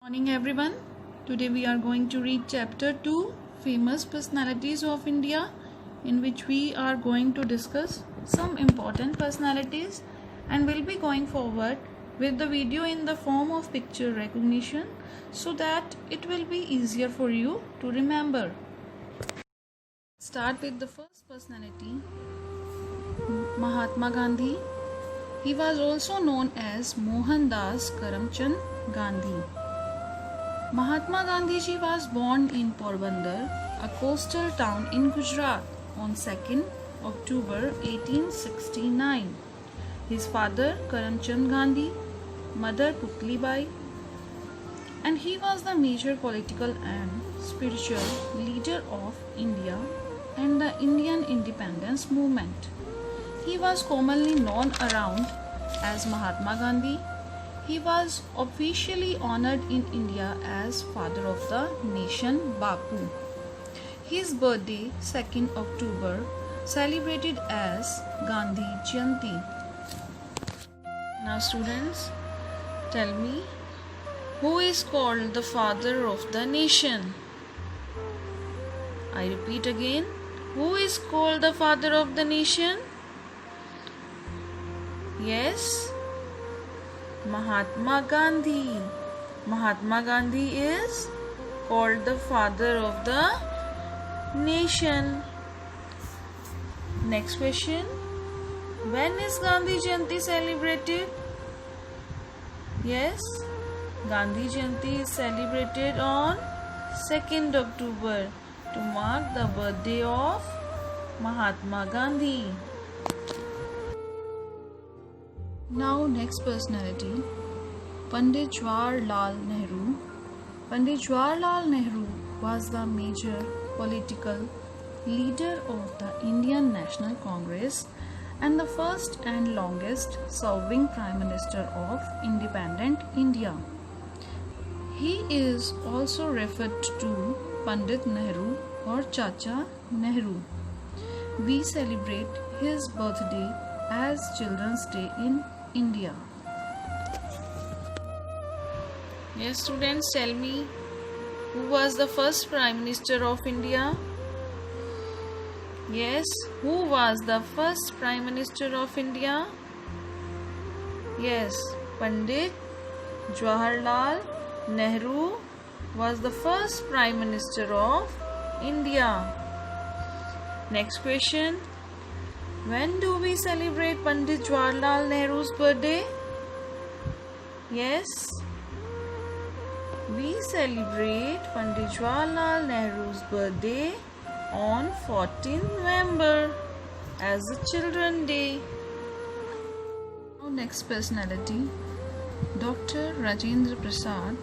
Morning everyone. Today we are going to read chapter 2 Famous Personalities of India, in which we are going to discuss some important personalities, and we'll be going forward with the video in the form of picture recognition so that it will be easier for you to remember. Start with the first personality, Mahatma Gandhi. He was also known as Mohandas Karamchand Gandhi. Mahatma Gandhi ji was born in Porbandar, a coastal town in Gujarat, on 2nd October 1869. His father Karamchand Gandhi, mother Putli Bai, and he was the major political and spiritual leader of India and the Indian independence movement. He was commonly known around as Mahatma Gandhi. He was officially honored in India as Father of the Nation Bapu. His birthday, 2nd October, celebrated as Gandhi Jayanti. Now students, tell me, who is called the Father of the Nation? I repeat again, who is called the Father of the Nation? Yes, Mahatma Gandhi. Mahatma Gandhi is called the father of the nation. Next question. When is Gandhi Jayanti celebrated? Yes, Gandhi Jayanti is celebrated on 2nd October to mark the birthday of Mahatma Gandhi. Now next personality, Pandit Jawaharlal Nehru. Pandit Jawaharlal Nehru was the major political leader of the Indian National Congress and the first and longest serving Prime Minister of independent India. He is also referred to Pandit Nehru or Chacha Nehru. We celebrate his birthday as Children's Day in India. Yes, students, tell me, who was the first Prime Minister of India? Yes, who was the first Prime Minister of India? Yes, Pandit Jawaharlal Nehru was the first Prime Minister of India. Next question. When do we celebrate Pandit Jawaharlal Nehru's birthday? Yes, we celebrate Pandit Jawaharlal Nehru's birthday on 14th November as the Children's Day. Now next personality, Dr. Rajendra Prasad.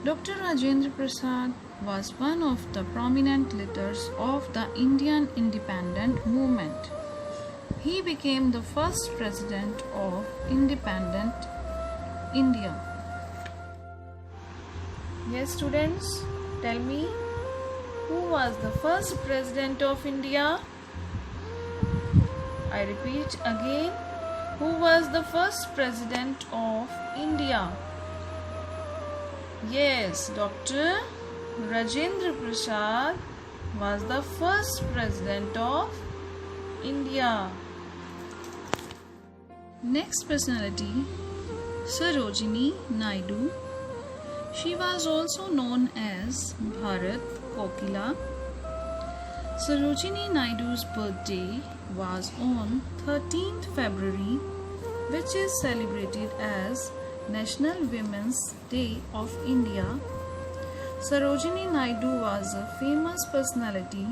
Dr. Rajendra Prasad was one of the prominent leaders of the Indian independent movement. He became the first president of independent India. Yes, students, tell me, who was the first president of India? I repeat again, who was the first president of India? Yes, Dr. Rajendra Prasad was the first president of India. Next personality, Sarojini Naidu. She was also known as Bharat Kokila. Sarojini Naidu's birthday was on 13th February, which is celebrated as National Women's Day of India. Sarojini Naidu was a famous personality.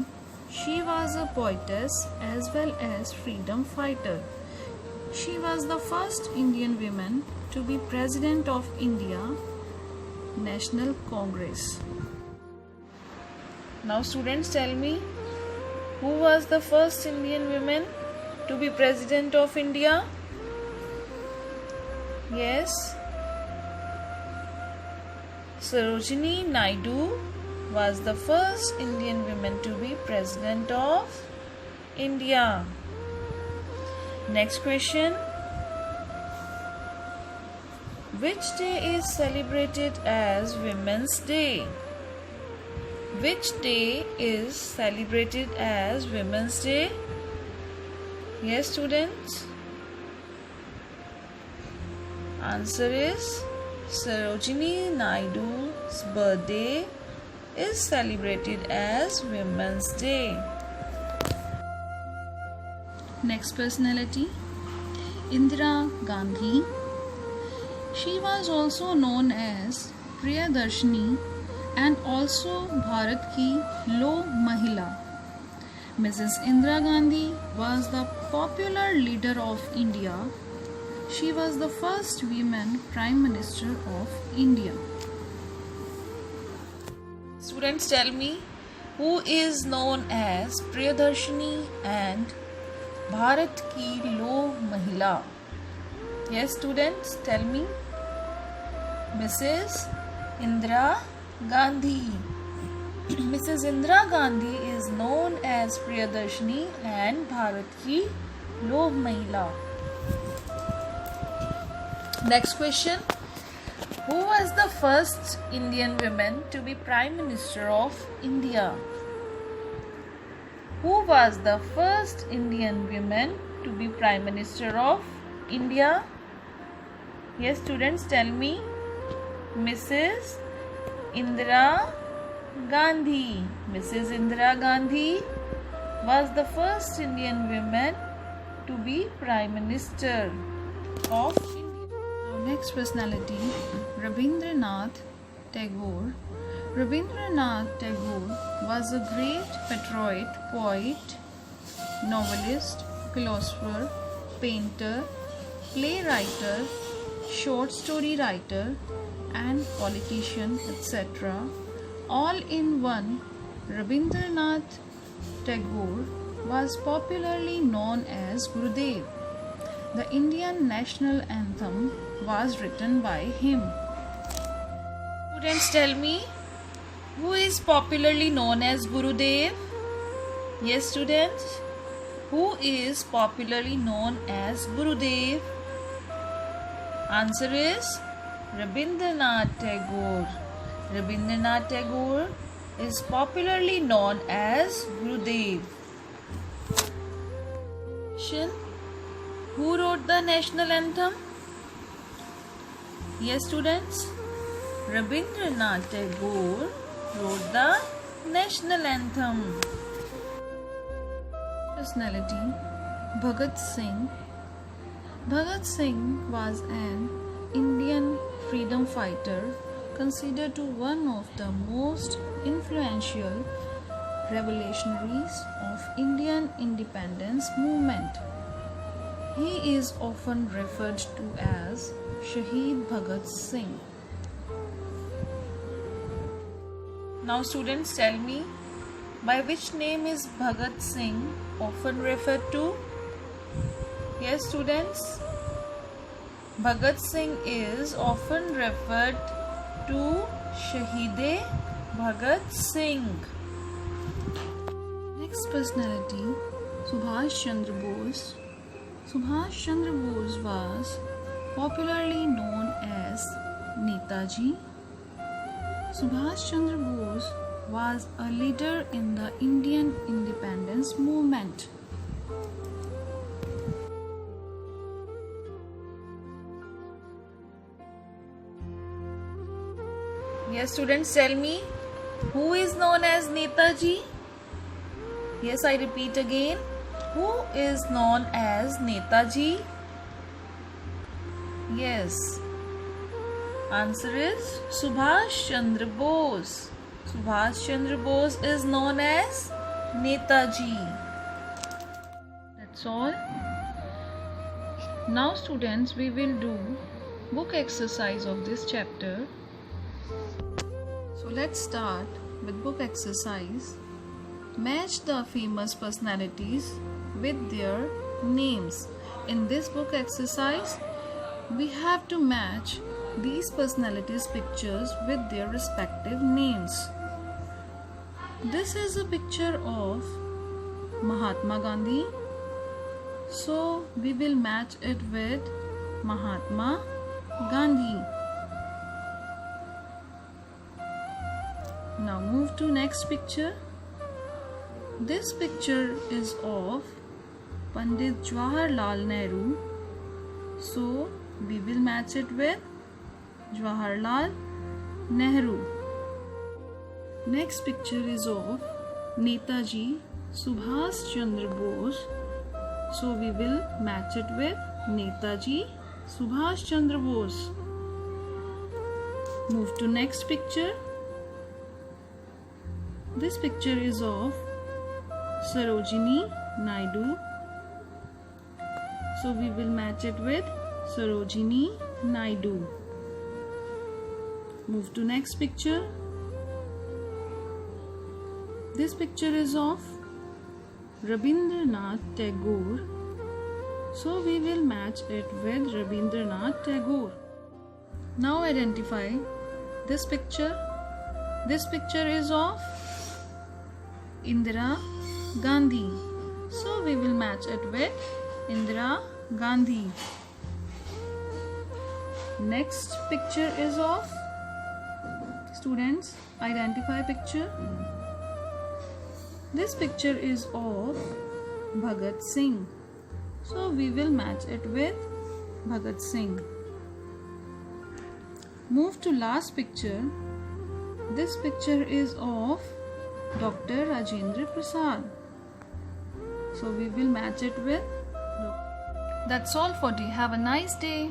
She was a poetess as well as freedom fighter. She was the first Indian woman to be President of India National Congress. Now students, tell me, who was the first Indian woman to be President of India? Yes, Sarojini Naidu was the first Indian woman to be President of India. Next question. Which day is celebrated as Women's Day? Which day is celebrated as Women's Day? Yes, students. Answer is Sarojini Naidu's birthday is celebrated as Women's Day. Next personality, Indira Gandhi. She was also known as Priyadarshini and also Bharat ki Loh Mahila. Mrs. Indira Gandhi was the popular leader of India. She was the first woman Prime Minister of India. Students, tell me, who is known as Priyadarshini and Bharat ki Loh Mahila? Yes, students, tell me. Mrs. Indira Gandhi. Mrs. Indira Gandhi is known as Priyadarshini and Bharat ki Loh Mahila. Next question. Who was the first Indian woman to be Prime Minister of India? Who was the first Indian woman to be Prime Minister of India? Yes, students, tell me. Mrs. Indira Gandhi. Mrs. Indira Gandhi was the first Indian woman to be Prime Minister of India. Next personality, Rabindranath Tagore. Rabindranath Tagore was a great patriot, poet, novelist, philosopher, painter, playwright, short story writer, and politician, etc. All in one. Rabindranath Tagore was popularly known as Gurudev. The Indian national anthem was written by him. Students, tell me, who is popularly known as Gurudev? Yes, students, who is popularly known as Gurudev? Answer is Rabindranath Tagore. Rabindranath Tagore is popularly known as Gurudev. Who wrote the national anthem? Yes, students, Rabindranath Tagore wrote the national anthem. Personality, Bhagat Singh. Bhagat Singh was an Indian freedom fighter considered to one of the most influential revolutionaries of Indian independence movement. He is often referred to as Shaheed Bhagat Singh. Now, students, tell me, by which name is Bhagat Singh often referred to? Yes, students, Bhagat Singh is often referred to Shaheed Bhagat Singh. Next personality, Subhash Chandra Bose. Subhash Chandra Bose was popularly known as Netaji. Subhash Chandra Bose was a leader in the Indian independence movement. Yes, students, tell me, who is known as Netaji? Yes, I repeat again. Who is known as Netaji? Yes. Answer is Subhash Chandra Bose. Subhash Chandra Bose is known as Netaji. That's all. Now, students, we will do book exercise of this chapter. So let's start with book exercise. Match the famous personalities with their names. In this book exercise, we have to match these personalities' pictures with their respective names. This is a picture of Mahatma Gandhi. So we will match it with Mahatma Gandhi. Now move to next picture. This picture is of Pandit Jawaharlal Nehru. So we will match it with Jawaharlal Nehru. Next picture is of Netaji Subhas Chandra Bose. So we will match it with Netaji Subhas Chandra Bose. Move to next picture. This picture is of Sarojini Naidu. So we will match it with Sarojini Naidu. Move to next picture. This picture is of Rabindranath Tagore. So we will match it with Rabindranath Tagore. Now identify this picture. This picture is of Indira Gandhi. So we will match it with Indira Gandhi. Next picture is of, students, identify picture. This picture is of Bhagat Singh. So we will match it with Bhagat Singh. Move to last picture. This picture is of Dr. Rajendra Prasad. So we will match it with. That's all for today. Have a nice day.